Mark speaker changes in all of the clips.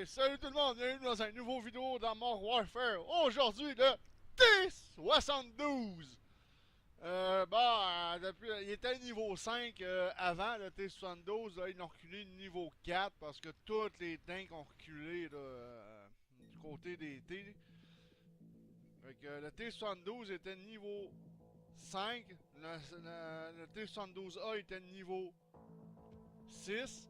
Speaker 1: Hey, salut tout le monde, bienvenue dans une nouvelle vidéo dans Modern Warfare. Aujourd'hui, le T-72. Depuis, il était niveau 5 avant le T-72. Là, ils l'ont reculé niveau 4 parce que tous les tanks ont reculé là, du côté des T. Fait que le T-72 était niveau 5. Le T-72A était niveau 6.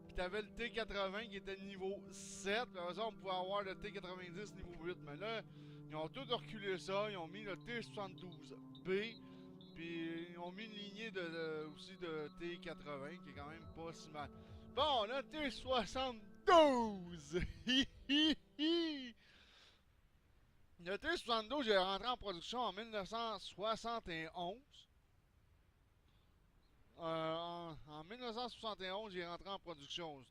Speaker 1: Puis t'avais le T80 qui était niveau 7. Puis après ça, on pouvait avoir le T90 niveau 8. Mais là, ils ont tout reculé ça. Ils ont mis le T72B. Puis ils ont mis une lignée aussi de T80 qui est quand même pas si mal. Bon, le T72! Le T72 il est rentré en production en 1971. En 1971, il est rentré en production.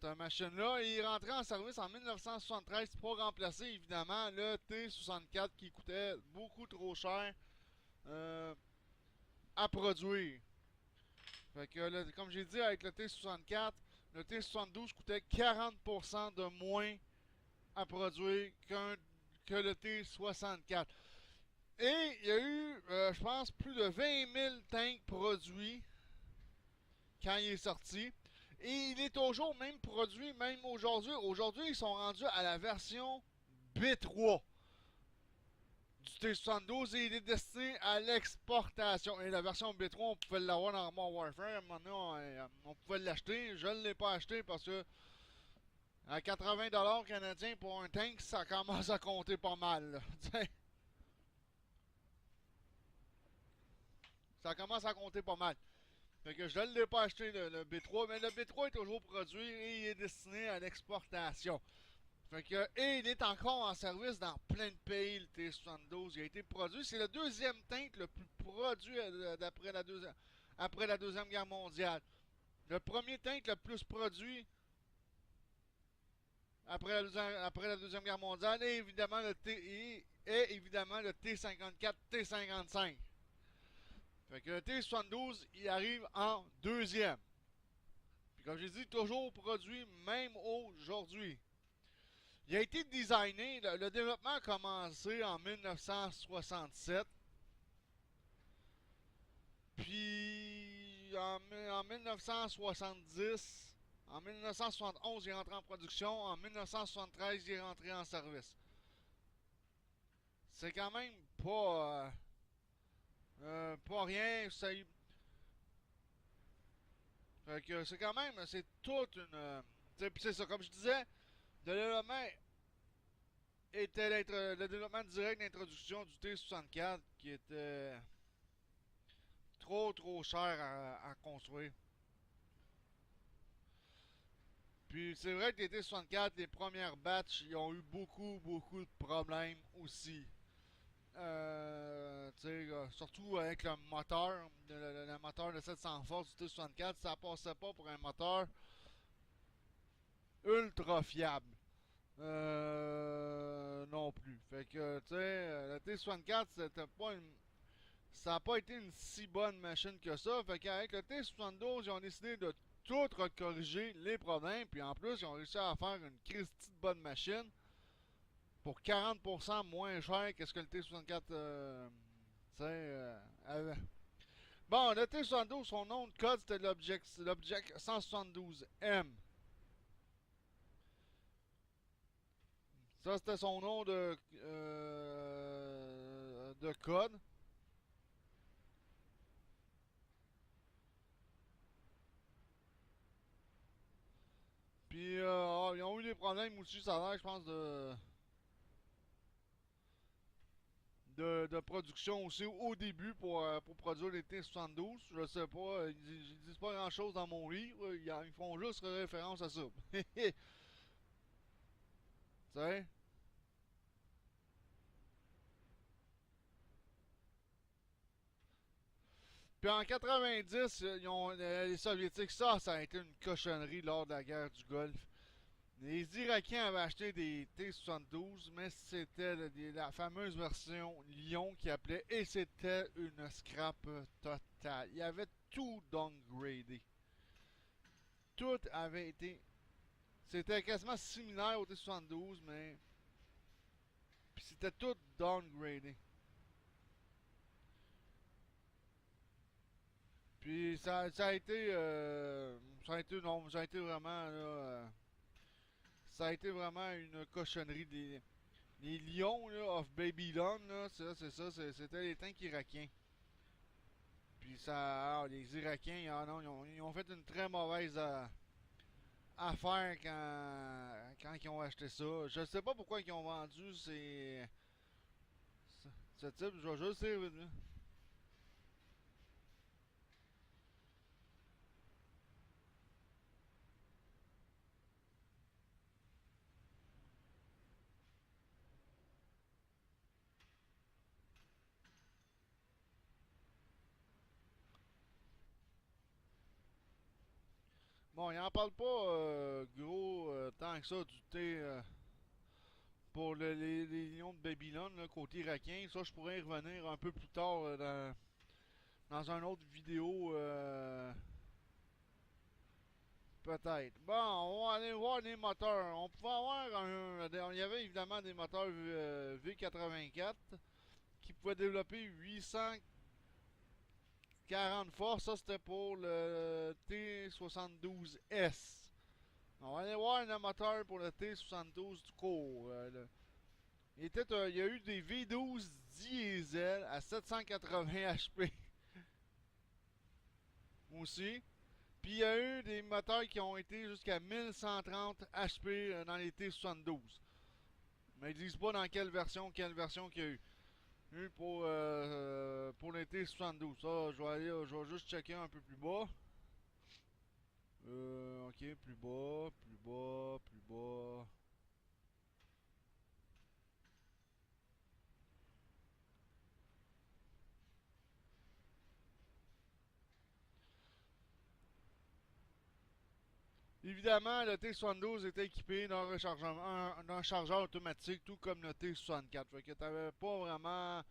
Speaker 1: Cette machine-là. Il est rentré en service en 1973 pour remplacer évidemment le T64 qui coûtait beaucoup trop cher à produire. Fait que, comme j'ai dit, avec le T64, le T72 coûtait 40% de moins à produire que le T64. Et il y a eu, je pense, plus de 20 000 tanks produits quand il est sorti. Et il est toujours même produit, même aujourd'hui. Aujourd'hui, ils sont rendus à la version B3 du T72 et il est destiné à l'exportation. Et la version B3, on pouvait l'avoir dans Modern Warfare. À un moment donné, on pouvait l'acheter. Je ne l'ai pas acheté parce que à 80$ canadiens pour un tank, ça commence à compter pas mal. Ça commence à compter pas mal. Fait que je ne l'ai pas acheté le B3, mais le B3 est toujours produit et il est destiné à l'exportation. Fait que, et il est encore en service dans plein de pays, le T-72. Il a été produit. C'est le deuxième tank le plus produit après la Deuxième Guerre mondiale. Le premier tank le plus produit après la Deuxième Guerre mondiale est évidemment le T-54, T-55. Fait que le T-72, il arrive en deuxième. Puis comme j'ai dit, toujours produit, même aujourd'hui. Il a été designé, le développement a commencé en 1967. Puis en 1970, en 1971, il est rentré en production. En 1973, il est rentré en service. C'est quand même pas rien. Fait que c'est quand même, c'est toute une. Puis c'est ça, comme je disais, le développement était le développement direct d'introduction du T64 qui était trop cher à construire. Puis c'est vrai que les T64, les premières batches, ils ont eu beaucoup de problèmes aussi. Surtout avec le moteur, le moteur de 700 forces du T64, ça passait pas pour un moteur ultra fiable. Non plus. Fait que, tu sais, le T64, ça n'a pas été une si bonne machine que ça. Fait qu'avec le T72, ils ont décidé de tout recorriger les problèmes. Puis en plus, ils ont réussi à faire une Christie de bonne machine pour 40% moins cher que ce que le T64 avait. Bon, le T72, son nom de code, c'était l'Object 172M. Ça, c'était son nom de code. Puis, ils ont eu des problèmes aussi, ça a l'air, je pense, de production aussi au début pour produire les T72. Je sais pas, ils disent pas grand chose dans mon livre, ils font juste référence à ça. Tu sais? Puis en 90, les Soviétiques, ça a été une cochonnerie lors de la guerre du Golfe. Les Irakiens avaient acheté des T-72, mais c'était la fameuse version Lion qui appelait, et c'était une scrap totale. Il y avait tout downgradé. Tout avait été... C'était quasiment similaire au T-72, mais... Puis c'était tout downgradé. Puis ça a été... non, ça a été vraiment... Là, ça a été vraiment une cochonnerie. Les lions là, of Babylon, là, c'est ça, c'était les tanks irakiens. Puis ça, les Irakiens, non, ils ont fait une très mauvaise affaire quand ils ont acheté ça. Je sais pas pourquoi ils ont vendu ce type, je vais juste dire. Bon, ils en parlent pas gros tant que ça du thé pour les lions de Babylone, là, côté irakien. Ça, je pourrais y revenir un peu plus tard dans une autre vidéo. Peut-être. Bon, on va aller voir les moteurs. On pouvait avoir il y avait évidemment des moteurs V84 qui pouvaient développer 840 forces. Ça, c'était pour le T72S. On va aller voir le moteur pour le T72 du cours. Il y a eu des V12 diesel à 780 HP aussi. Puis il y a eu des moteurs qui ont été jusqu'à 1130 HP dans les T72. Mais ils disent pas dans quelle version qu'il y a eu. Pour les T72. Ça, je vais juste checker un peu plus bas. Ok, plus bas, plus bas, plus bas. Évidemment, le T72 était équipé d'un chargeur automatique, tout comme le T64. Fait que t'avais pas vraiment...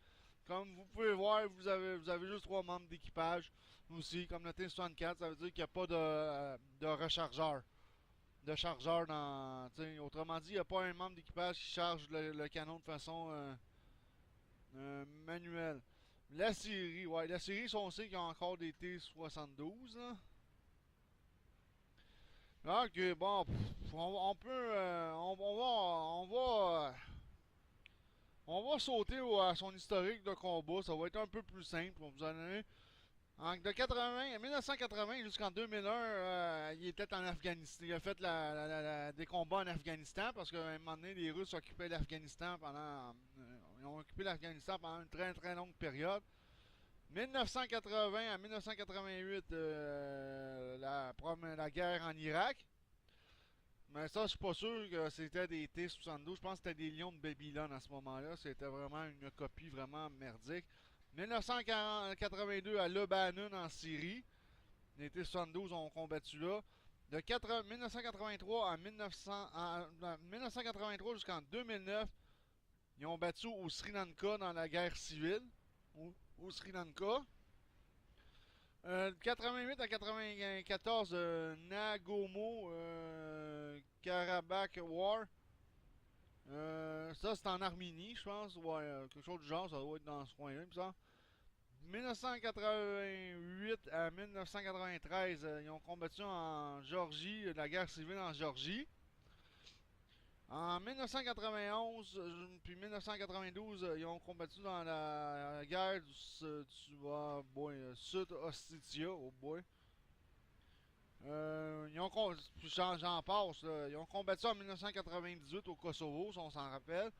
Speaker 1: Comme vous pouvez voir, vous avez juste 3 membres d'équipage aussi. Comme le T64, ça veut dire qu'il n'y a pas de rechargeur. De chargeur dans... Autrement dit, il n'y a pas un membre d'équipage qui charge le canon de façon manuelle. La série, ouais. La série, on sait qu'il y a encore des T72, là. Ok, bon, on peut, on va sauter à son historique de combat. Ça va être un peu plus simple. On vous en donner. De 1980 jusqu'en 2001, il était en Afghanistan. Il a fait des combats en Afghanistan parce qu'à un moment donné, les Russes occupaient l'Afghanistan ils ont occupé l'Afghanistan pendant une très très longue période. 1980 à 1988, la guerre en Irak. Mais ça, je suis pas sûr que c'était des T-72. Je pense que c'était des lions de Babylone à ce moment-là. C'était vraiment une copie vraiment merdique. 1982 à Lebanon en Syrie. Les T-72 ont combattu là. 1983 en 1983 jusqu'en 2009, ils ont battu au Sri Lanka dans la guerre civile. Au Sri Lanka. 88 à 94, Nagomo Karabakh War. Ça, c'est en Arménie, je pense. Ouais, quelque chose du genre, ça doit être dans ce coin-là, ça. 1988 à 1993, ils ont combattu en Géorgie, la guerre civile en Géorgie. En 1991 puis 1992, ils ont combattu dans la guerre du Sud-Ossétie. Oh boy. J'en passe, là. Ils ont combattu en 1998 au Kosovo, si on s'en rappelle.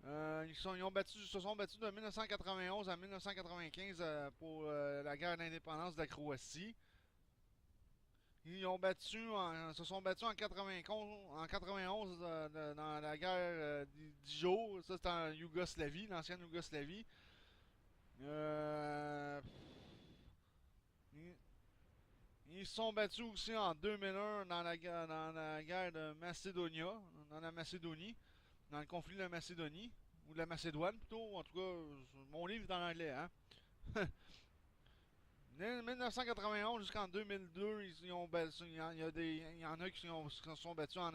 Speaker 1: Se sont battus de 1991 à 1995 pour la guerre d'indépendance de la Croatie. Se sont battus en 91 dans la guerre d'Ijo. Ça, c'était en Yougoslavie, l'ancienne Yougoslavie. Euh, ils se sont battus aussi en 2001 dans la guerre de Macédonia, dans la Macédonie, dans le conflit de la Macédonie, ou de la Macédoine plutôt. En tout cas, mon livre est en anglais, hein. De 1991 jusqu'en 2002, ils ont battu, il y en a qui se sont battus en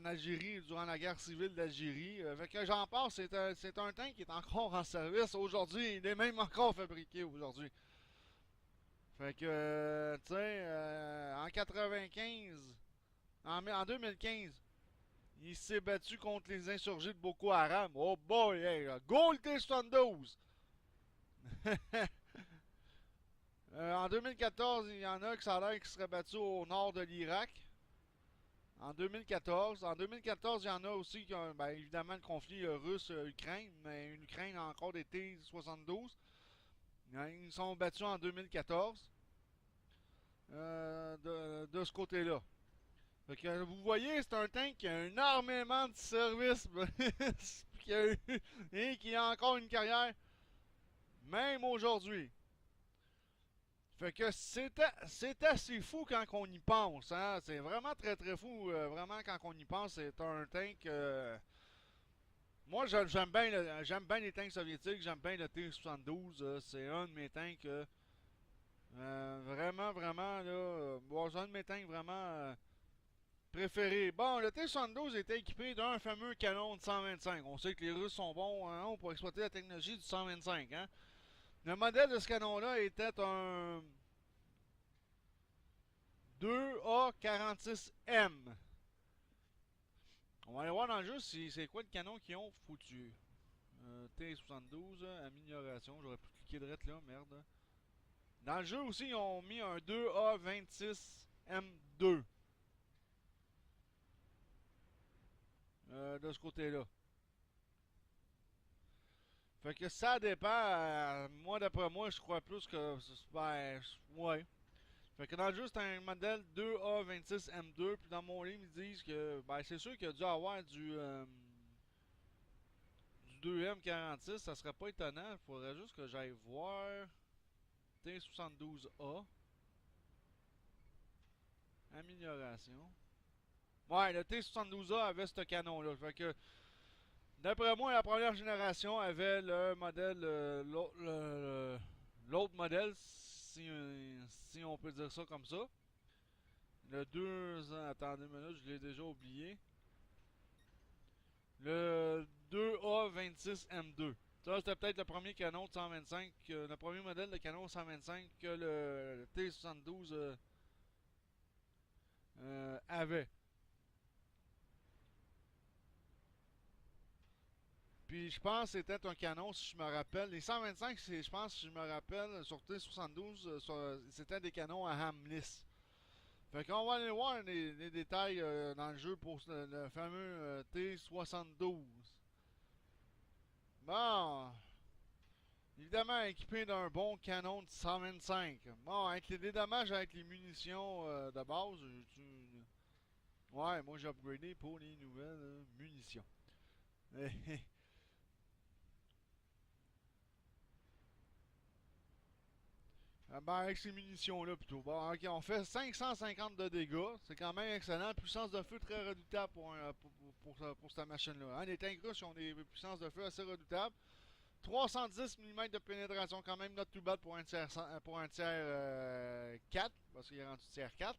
Speaker 1: Algérie durant la guerre civile d'Algérie. Fait que j'en parle, c'est un tank qui est encore en service aujourd'hui. Il est même encore fabriqué aujourd'hui. Fait que, tu sais, en 95, en 2015, il s'est battu contre les insurgés de Boko Haram. Oh boy, hey, go le T-72! En 2014, il y en a qui ça a l'air qui seraient battus au nord de l'Irak. En 2014. En 2014, il y en a aussi qui ont, ben, évidemment, le conflit russe-Ukraine, mais l'Ukraine a encore des T-72. Ils sont battus en 2014 de ce côté-là. Fait que, vous voyez, c'est un tank qui a énormément de services qui a eu, et qui a encore une carrière, même aujourd'hui. Fait que c'est assez fou quand on y pense. Hein? C'est vraiment très très fou. Vraiment, quand on y pense, c'est un tank. Moi, j'aime bien les tanks soviétiques. J'aime bien le T-72. C'est un de mes tanks. Vraiment, vraiment, là. Bon, c'est un de mes tanks vraiment préférés. Bon, le T-72 était équipé d'un fameux canon de 125. On sait que les Russes sont bons hein, pour exploiter la technologie du 125. Hein? Le modèle de ce canon-là était un 2A46M. On va aller voir dans le jeu si c'est quoi le canon qu'ils ont foutu. T72, amélioration. J'aurais pu cliquer direct là, merde. Dans le jeu aussi, ils ont mis un 2A26M2. De ce côté-là. Fait que ça dépend. Moi, d'après moi, je crois plus que. Ben, ouais. Fait que dans le jeu, c'est un modèle 2A26M2. Puis dans mon livre, ils disent que. Ben, c'est sûr qu'il a dû avoir du 2M46. Ça serait pas étonnant. Il faudrait juste que j'aille voir. T72A. Amélioration. Ouais, le T72A avait ce canon-là. Fait que. D'après moi, la première génération avait le modèle. L'autre modèle, si on peut dire ça comme ça. Le 2 ans, attendez une minute, je l'ai déjà oublié. Le 2A26M2. Ça, c'était peut-être le premier canon de 125, le premier modèle de canon 125 que le T72 avait. Puis je pense que c'était un canon, si je me rappelle. Les 125, je pense, si je me rappelle, sur T72, c'était des canons à Hamlis. Fait qu'on va aller voir les détails dans le jeu pour le fameux T72. Bon, évidemment équipé d'un bon canon de 125. Bon, avec les dommages avec les munitions de base, ouais, moi j'ai upgradé pour les nouvelles munitions. Ben avec ces munitions-là plutôt. Bon, ok, on fait 550 de dégâts. C'est quand même excellent. Puissance de feu très redoutable pour cette machine-là. Hein? Les tanks russes ont des puissances de feu assez redoutables. 310 mm de pénétration, quand même not too bad pour un tiers 4, parce qu'il est rendu tiers 4.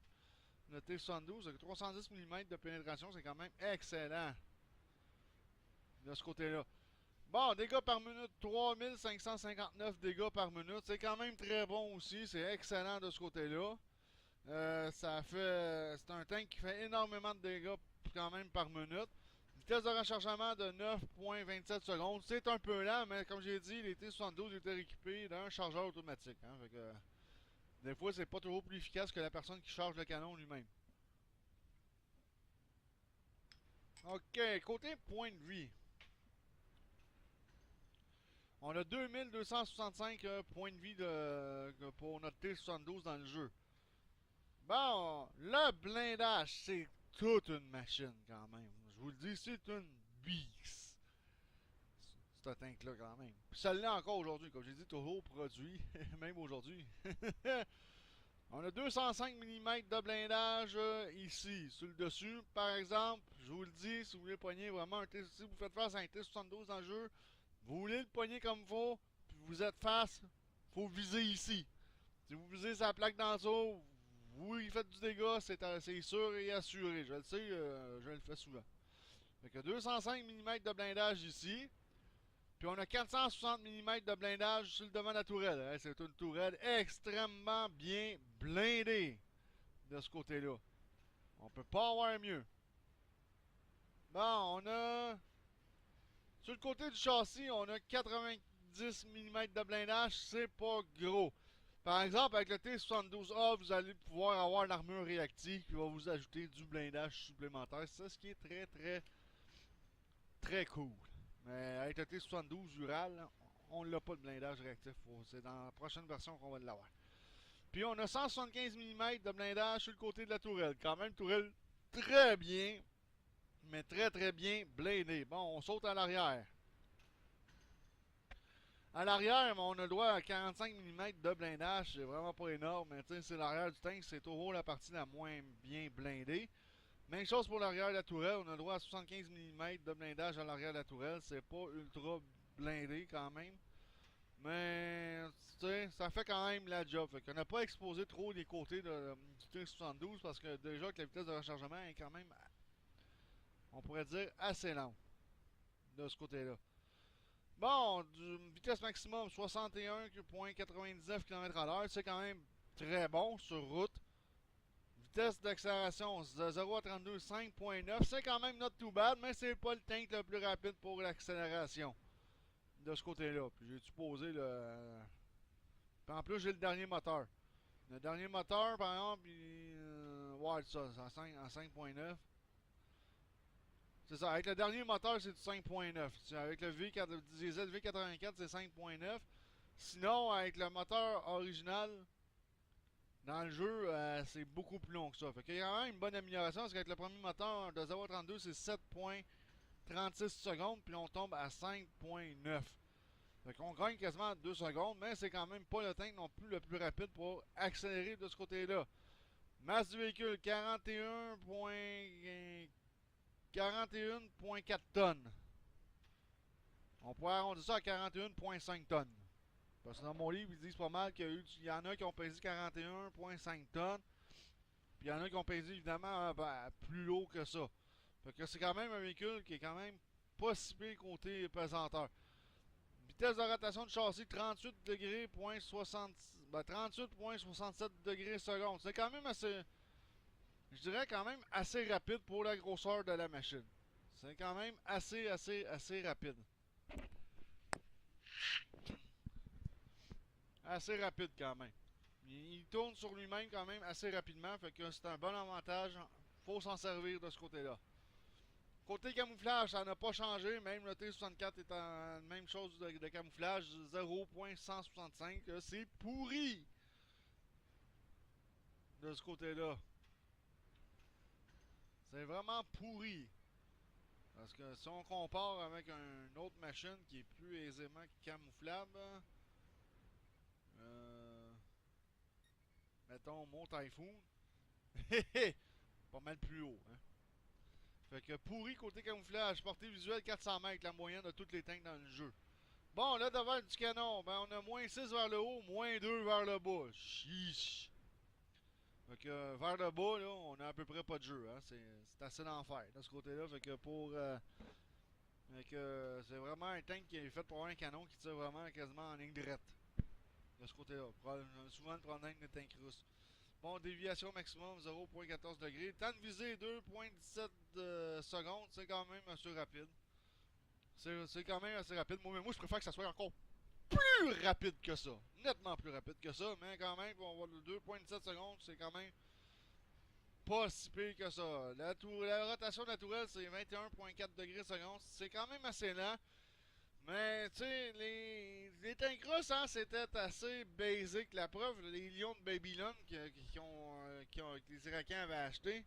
Speaker 1: Le T72, avec 310 mm de pénétration, c'est quand même excellent de ce côté-là. Bon, dégâts par minute, 3559 dégâts par minute. C'est quand même très bon aussi. C'est excellent de ce côté-là. Ça fait. C'est un tank qui fait énormément de dégâts quand même par minute. Vitesse de rechargement de 9.27 secondes. C'est un peu lent, mais comme j'ai dit, les T72 étaient équipés d'un chargeur automatique. Hein, fait que, des fois, c'est pas toujours plus efficace que la personne qui charge le canon lui-même. Ok, côté point de vie. On a 2265 points de vie pour notre T72 dans le jeu. Bon, le blindage, c'est toute une machine quand même. Je vous le dis, c'est une beast. Ce tank-là quand même. Puis ça l'est encore aujourd'hui, comme j'ai dit, toujours produit, même aujourd'hui. On a 205 mm de blindage ici, sur le dessus. Par exemple, je vous le dis, si vous voulez pogner vraiment un T, si vous faites face à un T72 dans le jeu, vous voulez le pogner comme il faut, puis vous êtes face, faut viser ici. Si vous visez sa plaque d'en dessous, oui, il fait du dégât, c'est sûr et assuré. Je le sais, je le fais souvent. Fait que 205 mm de blindage ici. Puis on a 460 mm de blindage sur le devant de la tourelle. Hein, c'est une tourelle extrêmement bien blindée de ce côté-là. On peut pas avoir mieux. Bon, on a... Sur le côté du châssis, on a 90 mm de blindage. C'est pas gros. Par exemple, avec le T72A, vous allez pouvoir avoir l'armure réactive qui va vous ajouter du blindage supplémentaire. C'est ce qui est très, très, très cool. Mais avec le T72 Ural, on l'a pas de blindage réactif. C'est dans la prochaine version qu'on va l'avoir. Puis on a 175 mm de blindage sur le côté de la tourelle. Quand même, tourelle très bien, mais très très bien blindée. Bon, on saute à l'arrière. À l'arrière, on a le droit à 45 mm de blindage. C'est vraiment pas énorme, mais c'est l'arrière du tank. C'est toujours la partie la moins bien blindée. Même chose pour l'arrière de la tourelle. On a le droit à 75 mm de blindage à l'arrière de la tourelle. C'est pas ultra blindé quand même. Mais ça fait quand même la job. Fait qu'on n'a pas exposé trop les côtés du T72 parce que déjà que la vitesse de rechargement est quand même, on pourrait dire, assez lente de ce côté-là. Bon, vitesse maximum 61,99 km/h, c'est quand même très bon sur route. Vitesse d'accélération de 0 à 32, 5.9, c'est quand même not too bad, mais c'est pas le tank le plus rapide pour l'accélération de ce côté-là. Puis j'ai supposé le... Puis en plus, j'ai le dernier moteur. Le dernier moteur, par exemple, ouais, c'est ça, en 5.9. C'est ça, avec le dernier moteur, c'est du 5.9. Avec le diesel V84, c'est 5.9. Sinon, avec le moteur original, dans le jeu, c'est beaucoup plus long que ça. Fait qu'il y a quand même une bonne amélioration, parce qu'avec le premier moteur de 0 à 32, c'est 7.36 secondes, puis on tombe à 5.9. Fait qu'on gagne quasiment 2 secondes, mais c'est quand même pas le tank non plus le plus rapide pour accélérer de ce côté-là. Masse du véhicule, 41,4 tonnes. On pourrait arrondir ça à 41,5 tonnes. Parce que dans mon livre, ils disent pas mal qu'il y en a qui ont pesé 41,5 tonnes. Puis il y en a qui ont pesé évidemment plus lourd que ça. Fait que c'est quand même un véhicule qui est quand même pas si pire côté pesanteur. Vitesse de rotation de châssis 38 degrés, 38,67 degrés secondes. C'est quand même assez, je dirais quand même assez rapide pour la grosseur de la machine. C'est quand même assez rapide. Assez rapide quand même. Il tourne sur lui-même quand même assez rapidement, fait que c'est un bon avantage. Faut s'en servir de ce côté-là. Côté camouflage, ça n'a pas changé. Même le T64 est en même chose de camouflage, 0.165. C'est pourri de ce côté-là. C'est vraiment pourri. Parce que si on compare avec une autre machine qui est plus aisément camouflable, mettons mon Typhoon, pas mal plus haut. Hein? Fait que pourri côté camouflage, portée visuelle 400 mètres, la moyenne de toutes les tanks dans le jeu. Bon, là devant du canon, ben on a moins 6 vers le haut, moins 2 vers le bas. Chiche. Fait que vers le bas, là, on a à peu près pas de jeu. Hein? C'est assez l'enfer de ce côté-là. Fait que c'est vraiment un tank qui est fait pour avoir un canon qui tire vraiment quasiment en ligne droite. De ce côté-là. Souvent le problème des tanks russes. Bon, déviation maximum 0.14 degrés. Temps de visée 2.17 secondes. C'est quand même assez rapide. C'est quand même assez rapide. Moi, je préfère que ça soit encore plus rapide que ça. Nettement plus rapide que ça. Mais quand même, on va le 2.17 secondes. C'est quand même pas si pire que ça. La rotation de la tourelle, c'est 21.4 degrés secondes. C'est quand même assez lent. Mais, tu sais, les tanks russes, hein, c'était assez basic. La preuve, les lions de Babylone que les Irakiens avaient acheté,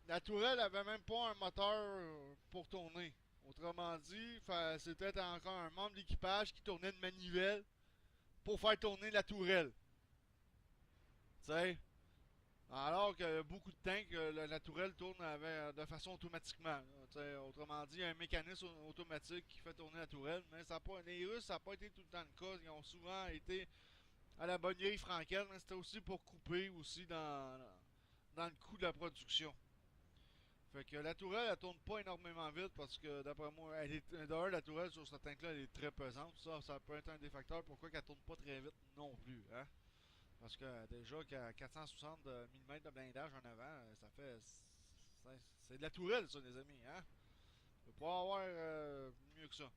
Speaker 1: la tourelle avait même pas un moteur pour tourner. Autrement dit, c'était encore un membre d'équipage qui tournait une manivelle pour faire tourner la tourelle. Tu sais? Alors que beaucoup de temps que la tourelle tourne de façon automatiquement. Autrement dit, il y a un mécanisme automatique qui fait tourner la tourelle, mais ça a pas, les Russes, ça n'a pas été tout le temps le cas. Ils ont souvent été à la bonne vieille franquette, mais c'était aussi pour couper aussi dans le coût de la production. Fait que la tourelle, elle tourne pas énormément vite parce que d'après moi, d'ailleurs la tourelle sur ce tank-là, elle est très pesante. Ça peut être un des facteurs pourquoi elle tourne pas très vite non plus. Hein? Parce que déjà qu'à 460 mm de blindage en avant, ça fait. C'est de la tourelle, ça, les amis. Hein? On peut pas avoir mieux que ça.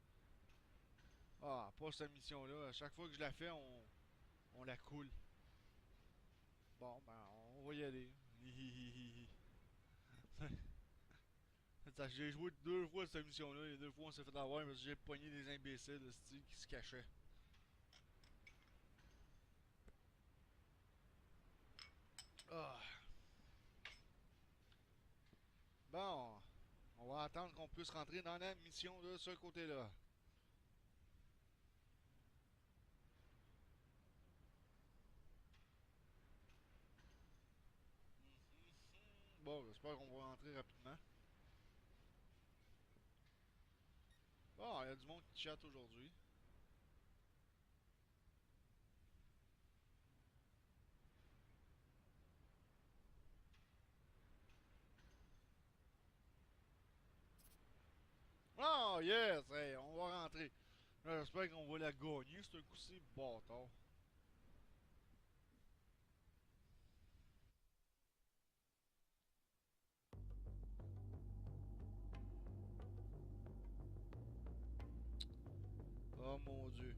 Speaker 1: Ah, pas cette mission-là. À chaque fois que je la fais, on la coule. Bon, ben, on va y aller. J'ai joué 2 fois cette mission-là. Les 2 fois, on s'est fait avoir parce que j'ai pogné des imbéciles qui se cachaient. Ah. Bon, on va attendre qu'on puisse rentrer dans la mission de ce côté-là. Bon, j'espère qu'on va rentrer rapidement. Bon, il y a du monde qui chatte aujourd'hui. Oh, yes! Hey, on va rentrer. J'espère qu'on va la gagner, ce coup-ci, bâtard. Oh mon dieu.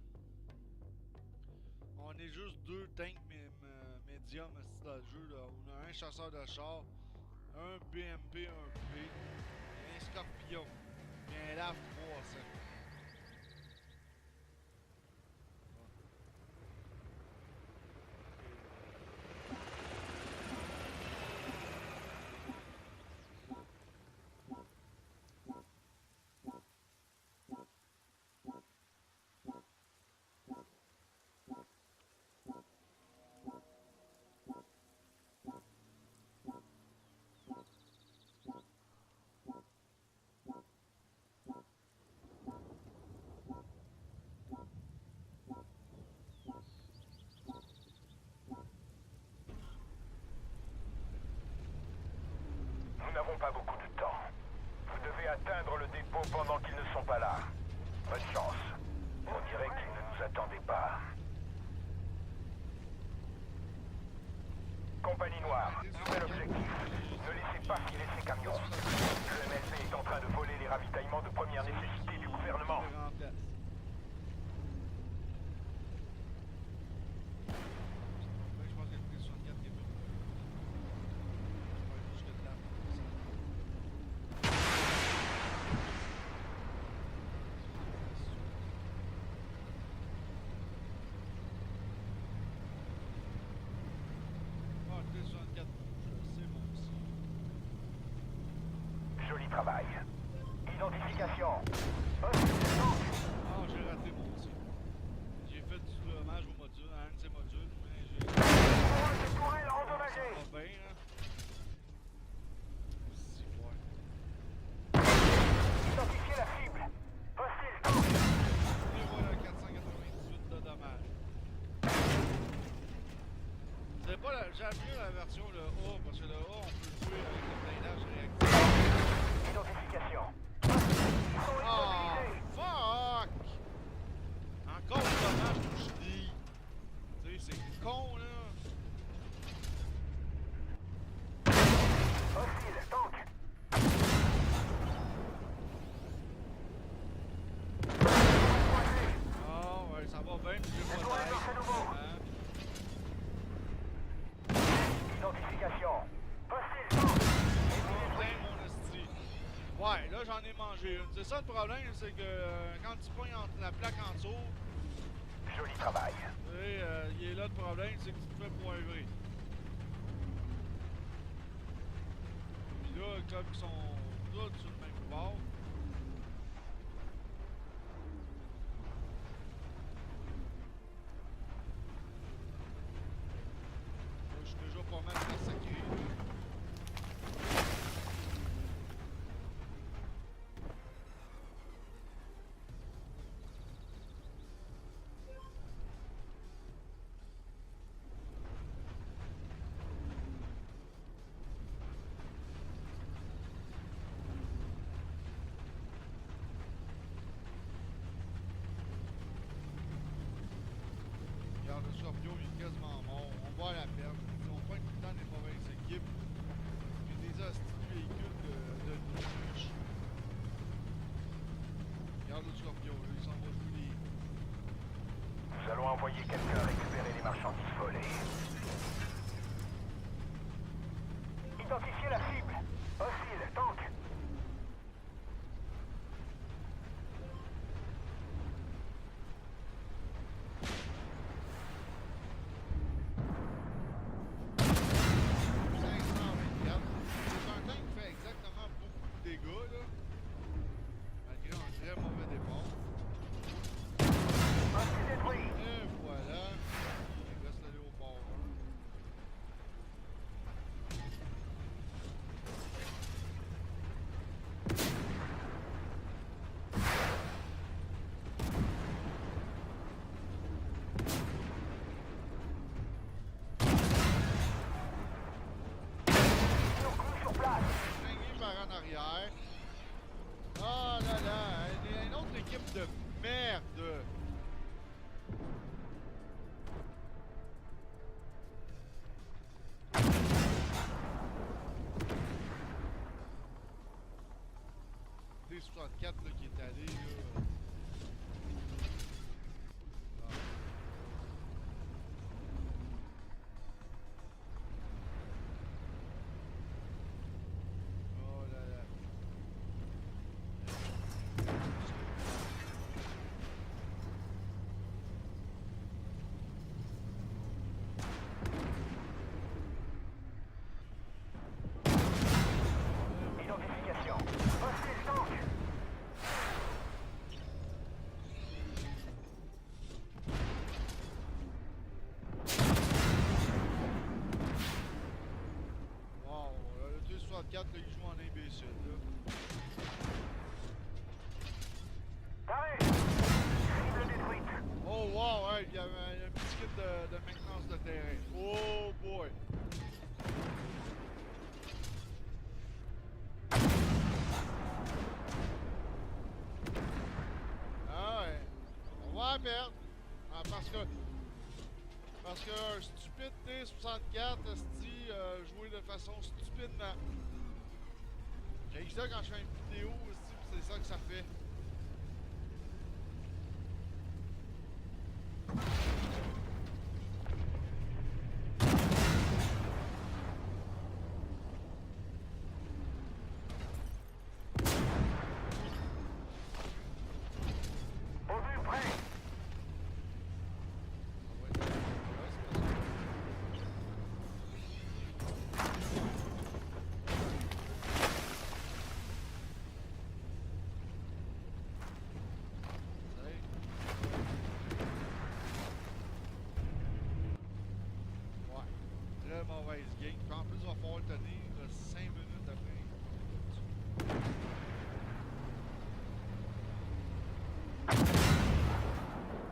Speaker 1: On est juste 2 tanks médiums dans le jeu. Là. On a un chasseur de char, un BMP, un P, et un Scorpion, et un LAV 300.
Speaker 2: Nous n'avons pas beaucoup de temps. Vous devez atteindre le dépôt pendant qu'ils ne sont pas là. Bonne chance. On dirait qu'ils ne nous attendaient pas. Compagnie Noire, nouvel objectif. Ne laissez pas filer ces camions. Le MLC est en train de voler les ravitaillements de première nécessité du gouvernement. Joli travail. Identification.
Speaker 1: Ah, j'ai raté mon tir. J'ai fait du dommage au module, à un de ces modules, mais j'ai.
Speaker 2: Tourelle endommagée.
Speaker 1: Ça va bien, hein? Si, ouais.
Speaker 2: Identifiez la cible. Hostile.
Speaker 1: Et voilà, 498 de dommages. C'est pas la. J'aime mieux la version le A, parce que le A, on peut le jouer avec le blindage réactif.
Speaker 2: Identification.
Speaker 1: Ah, fuck! Encore du dommage que je dis. Tu sais, c'est con, là.
Speaker 2: Hostile. Tank.
Speaker 1: Ah, ouais, ça va bien, mais j'ai pas
Speaker 2: tourelle
Speaker 1: d'aide.
Speaker 2: marche à nouveau.
Speaker 1: Hein?
Speaker 2: Identification. Hostile. Tank.
Speaker 1: Plein, mon esti. Ouais, là, j'en ai mangé une. C'est ça le problème, c'est que quand tu pognes entre la plaque en dessous,
Speaker 2: Joli travail.
Speaker 1: il est là le problème, c'est que tu te fais poivrer. Puis là, comme ils sont tous sur le même bord. Là, je suis déjà pas mal massacré. Guillaume il est quasiment mort. On va à la perte. On prend tout le temps des mauvaises équipes. Puis des hosties de véhicules de niche. Regarde le Scorpio, là, il s'en va jouer les.
Speaker 2: Nous allons envoyer quelqu'un récupérer les marchandises volées. Identifiez la cible. Hostile, tank.
Speaker 1: En arrière. Oh là là, il y a une autre équipe de merde. T64 là, qui est allé là. Là, il joue en imbécile, là. Oh wow, ouais, il y a un petit kit de maintenance de terrain. Oh boy! Ah ouais, on va la perdre. Ah, parce que un stupide T64 joué de façon stupidement. J'ai ça quand je fais une vidéo aussi, c'est ça que ça fait. Mauvaise game. Puis en plus, il va falloir le tenir 5 minutes après.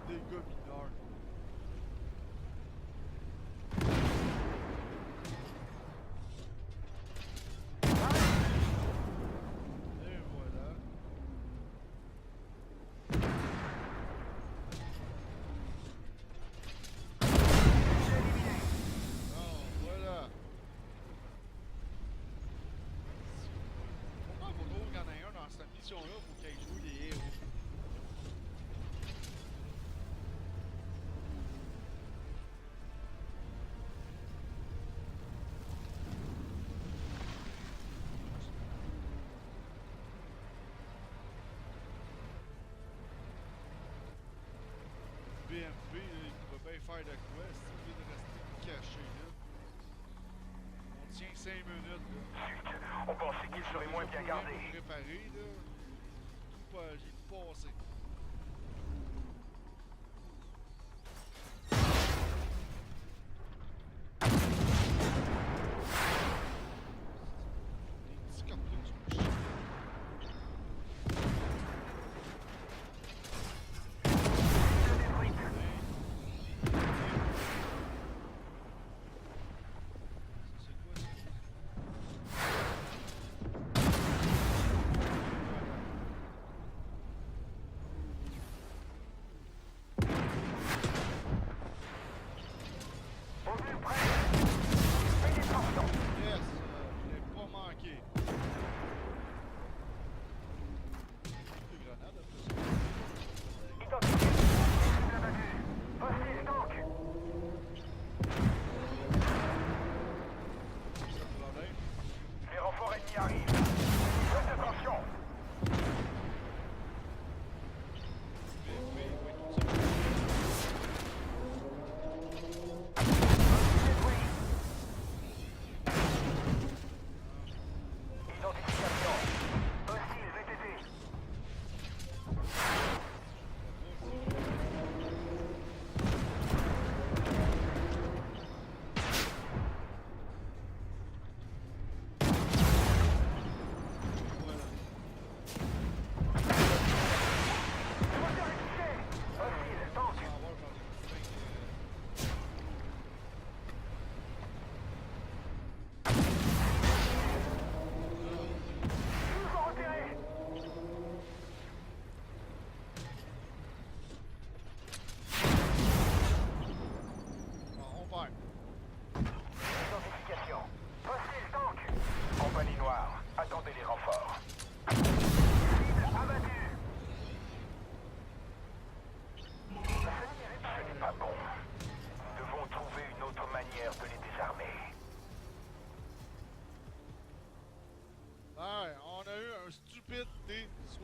Speaker 1: Dégâts mineurs. Et voilà. Cette mission-là, il faut qu'elle joue les héros. BMP, là, il pouvait bien faire de quoi, c'est obligé de rester caché là. On tient 5 minutes là.
Speaker 2: On pensait qu'il serait moins bien gardé.
Speaker 1: Préparé là. J'ai tout passé.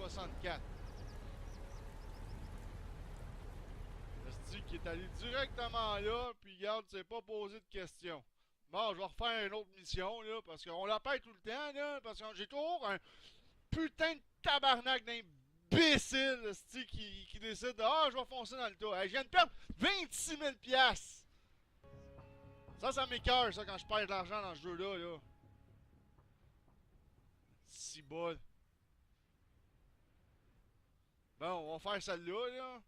Speaker 1: T-64. Qui est allé directement là, puis regarde, c'est pas posé de questions. Bon, je vais refaire une autre mission, là, parce qu'on la pète tout le temps, là, parce que j'ai toujours un putain de tabarnak d'imbécile, qui décide de, ah, je vais foncer dans le tas. Hey, je viens de perdre 26 000 $. Ça m'écoeure, ça, quand je perds de l'argent dans ce jeu-là, là. Si bol. Bon, on va faire celle-là, là.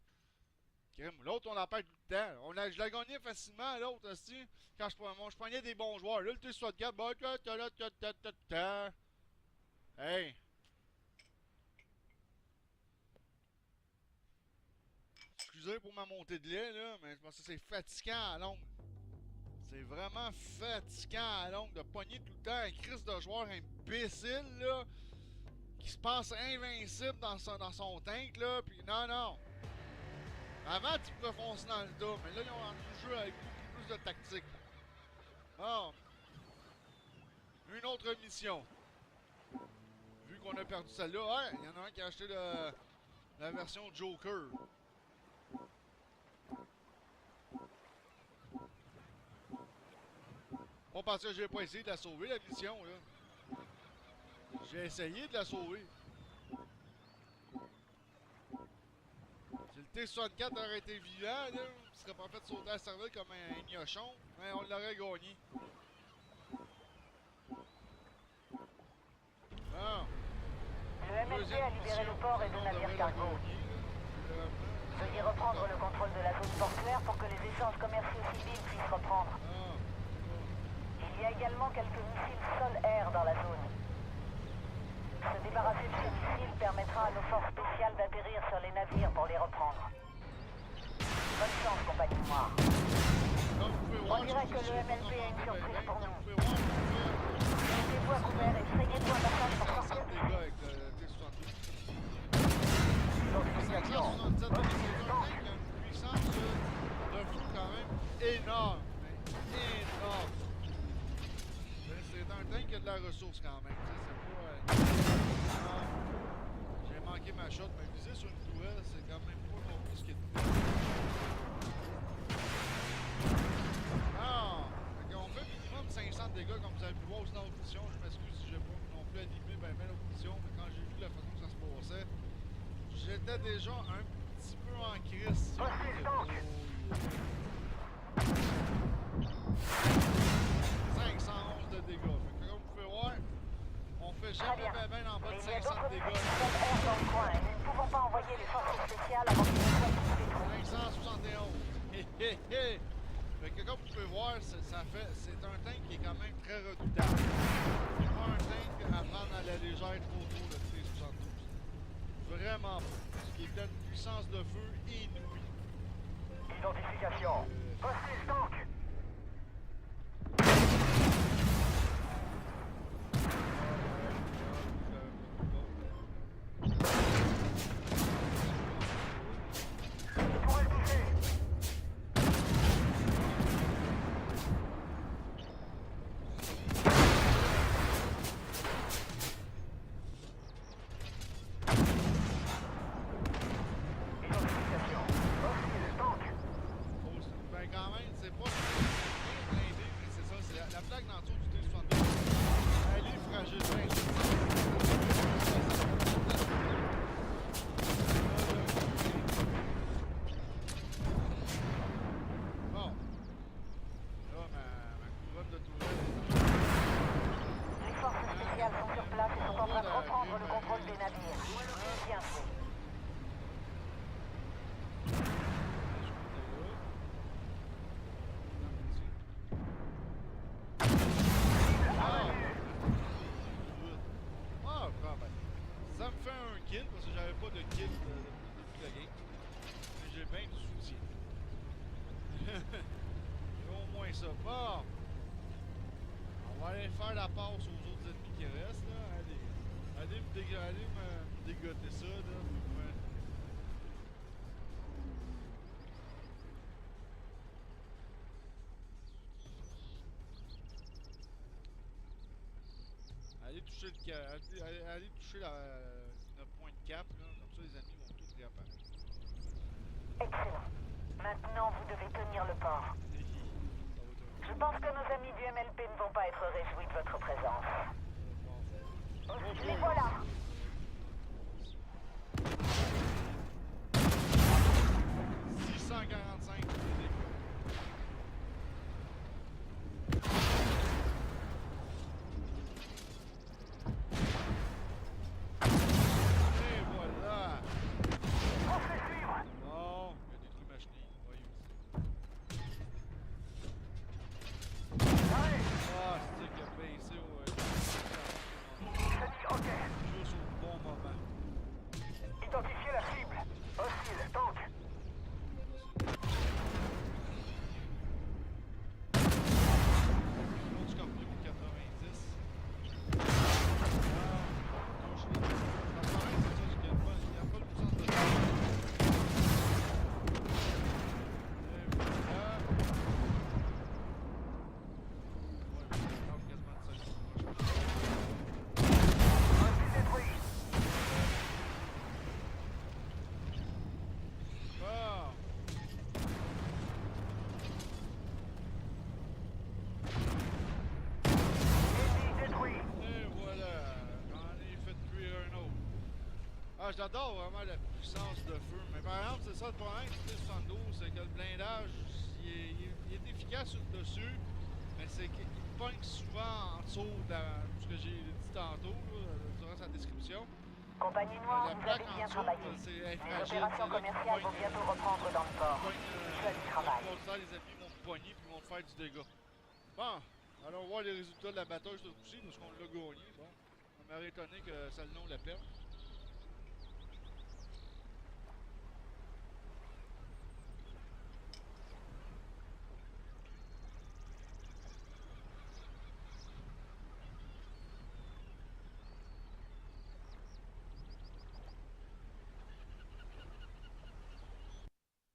Speaker 1: L'autre, on la perd tout le temps. Je l'ai gagné facilement, l'autre aussi. Quand je prenais des bons joueurs. Là, le T-64, bah, hey. Excusez pour ma montée de lait, là, mais je pense que c'est fatigant à longue. C'est vraiment fatigant à longue de pogner tout le temps un crise de joueur imbécile, là, qui se pense invincible dans son tank, là, pis non. Avant, tu pouvais foncer dans le tas, mais là, ils ont rendu le jeu avec beaucoup plus de tactique. Bon. Une autre mission. Vu qu'on a perdu celle-là, ouais, il y en a un qui a acheté la version Joker. Pas parce que j'ai pas essayé de la sauver, la mission, là. J'ai essayé de la sauver. Si le T-64 aurait été vivant, là, il serait pas fait sauter à la cervelle comme un gnochon, mais on l'aurait gagné. Bon.
Speaker 3: Le MLB a libéré le port et le navire cargo. Veuillez reprendre le contrôle de la zone portuaire pour que les échanges commerciaux civils puissent reprendre. Il y a également quelques missiles sol-air dans la zone. Se débarrasser de ces missiles permettra à nos forces spéciales d'atterrir sur les navires pour les reprendre. Bonne chance, compagnie noire. On dirait que le MLB a une surprise pour nous. Mettez-vous à couvert et frayez-vous un passage pour sortir.
Speaker 1: Notification. C'est un tank qui a une puissance de feu quand même énorme. Énorme. C'est un tank qui a de la ressource quand même. C'est pas. J'ai manqué ma shot, mais viser sur une tourelle, c'est quand même pas non plus ce qui est de plus. On fait minimum 500 dégâts comme vous avez pu voir aussi dans l'autre mission. Je m'excuse si j'ai pas non plus animé ben l'autre mission, mais quand j'ai vu la façon que ça se passait, j'étais déjà un petit peu en crise. 511 de dégâts. Fait que comme vous pouvez voir, on fait jamais ben en bas de 500 de dégâts.
Speaker 3: Nous ne pouvons pas envoyer les forces spéciales avant qu'ils ne soient tous détruits.
Speaker 1: 571. Fait que comme vous pouvez voir, c'est un tank qui est quand même très redoutable. C'est pas un tank à prendre à la légère trop tôt, le T-72. Vraiment pas. Ce qui est une puissance de feu inouïe.
Speaker 2: Identification. Hostile tank. Je pourrais le toucher. Identification. Hostile tank.
Speaker 1: Ben quand même, c'est pas blindé, mais c'est ça, c'est la plaque dans le dessous du T-72. Elle est fragile. Bon. Là, ma couronne de tourelle.
Speaker 3: Les forces spéciales sont sur place et sont en train de reprendre le contrôle des navires. Bien fait.
Speaker 1: Ça me fait un kill parce que j'avais pas de kill depuis le game. Mais j'ai bien du soutien. J'ai au moins ça. Bon. On va aller faire la passe aux autres ennemis qui restent là. Allez me dégoter ça là. Allez toucher le allez toucher le point de cap, là, comme ça les ennemis vont tous réapparaître.
Speaker 3: Excellent. Maintenant, vous devez tenir le port. Je pense que nos amis du MLP ne vont pas être réjouis de votre présence. Les voilà.
Speaker 1: 645 de dégâts. Et voilà!
Speaker 2: On se fait suivre!
Speaker 1: Bon, il y a des trucs machinés. Voyons.
Speaker 2: Allez!
Speaker 1: Ah, c'est ça qui a baissé, ouais.
Speaker 2: Ça dit OK.
Speaker 1: Juste au bon moment.
Speaker 2: Identifiez la cible. Hostile, tank.
Speaker 1: L'autre Scorpion 90. Ah, touche là. Le problème, c'est ça, c'est qu'il n'y a pas le puissance de tir. Et voilà. Ouais, mais ça parle quasiment de 5 secondes.
Speaker 2: Hostile détruit.
Speaker 1: Bon.
Speaker 2: Ennemi détruit.
Speaker 1: Et voilà, j'en ai fait cuire un autre. Ah, j'adore vraiment la puissance de feu. Mais par exemple, c'est ça le problème du T-72, c'est que le blindage, il est efficace sur le dessus, mais c'est qu'il pogne souvent en dessous de ce que j'ai dit tantôt, là, durant sa description.
Speaker 3: Compagnie Noire,
Speaker 1: La
Speaker 3: vous
Speaker 1: plaque
Speaker 3: avez
Speaker 1: en
Speaker 3: bien
Speaker 1: dessous,
Speaker 3: travaillé.
Speaker 1: c'est
Speaker 3: Les
Speaker 1: fragile.
Speaker 3: opérations commerciales vont bientôt reprendre dans le port. Joli travail.
Speaker 1: Les ennemis vont te pogner puis vont te faire du dégât. Bon, allons voir les résultats de la bataille ce coup-ci, parce qu'on l'a gagné. Bon, ça m'aurait étonné que Salnon la perde.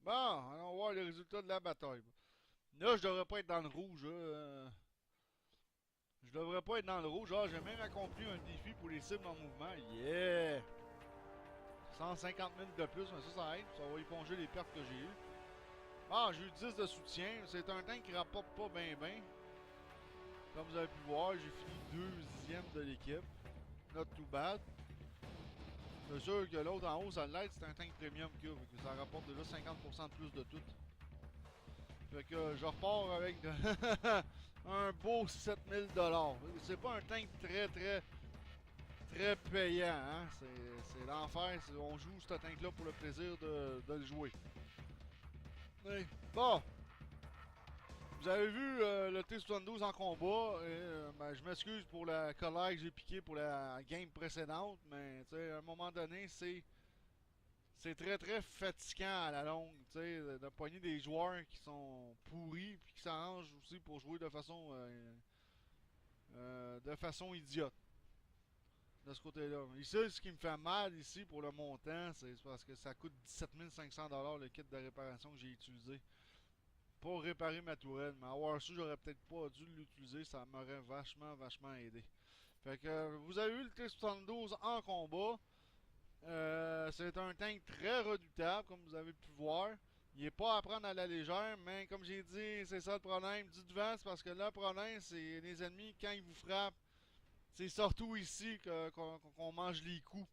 Speaker 1: Bon, allons voir les résultats de la bataille. Là, je devrais pas être dans le rouge. Je devrais pas être dans le rouge. Ah, j'ai même accompli un défi pour les cibles en mouvement. Yeah! 150 000 de plus, mais ça aide. Ça va éponger les pertes que j'ai eues. Ah, j'ai eu 10 de soutien. C'est un tank qui rapporte pas bien. Comme vous avez pu voir, j'ai fini deuxième de l'équipe. Not too bad. C'est sûr que l'autre en haut, ça l'aide, c'est un tank premium qu'il y a. Ça rapporte déjà 50% de plus de tout. Fait que je repars avec un beau 7000 $. C'est pas un tank très payant, hein. C'est l'enfer. On joue ce tank-là pour le plaisir de le jouer. Oui. Bon. Vous avez vu le T-72 en combat. Ben, je m'excuse pour la colère que j'ai piquée pour la game précédente, mais à un moment donné, c'est très fatigant à la longue, de pogner des joueurs qui sont pourris puis qui s'arrangent aussi pour jouer de façon idiote. De ce côté-là. Ici, ce qui me fait mal ici pour le montant, c'est parce que ça coûte 17 500 $ le kit de réparation que j'ai utilisé pour réparer ma tourelle. Mais avoir su, j'aurais peut-être pas dû l'utiliser, ça m'aurait vachement aidé. Fait que vous avez eu le T-72 en combat. C'est un tank très redoutable, comme vous avez pu voir. Il n'est pas à prendre à la légère, mais comme j'ai dit, c'est ça le problème du devant, c'est parce que le problème, c'est les ennemis, quand ils vous frappent, c'est surtout ici qu'on mange les coups.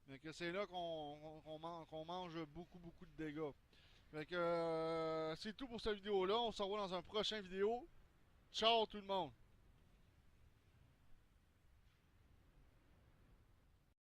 Speaker 1: Fait que c'est là qu'on mange beaucoup de dégâts. Fait que c'est tout pour cette vidéo-là. On se revoit dans un prochain vidéo. Ciao tout le monde!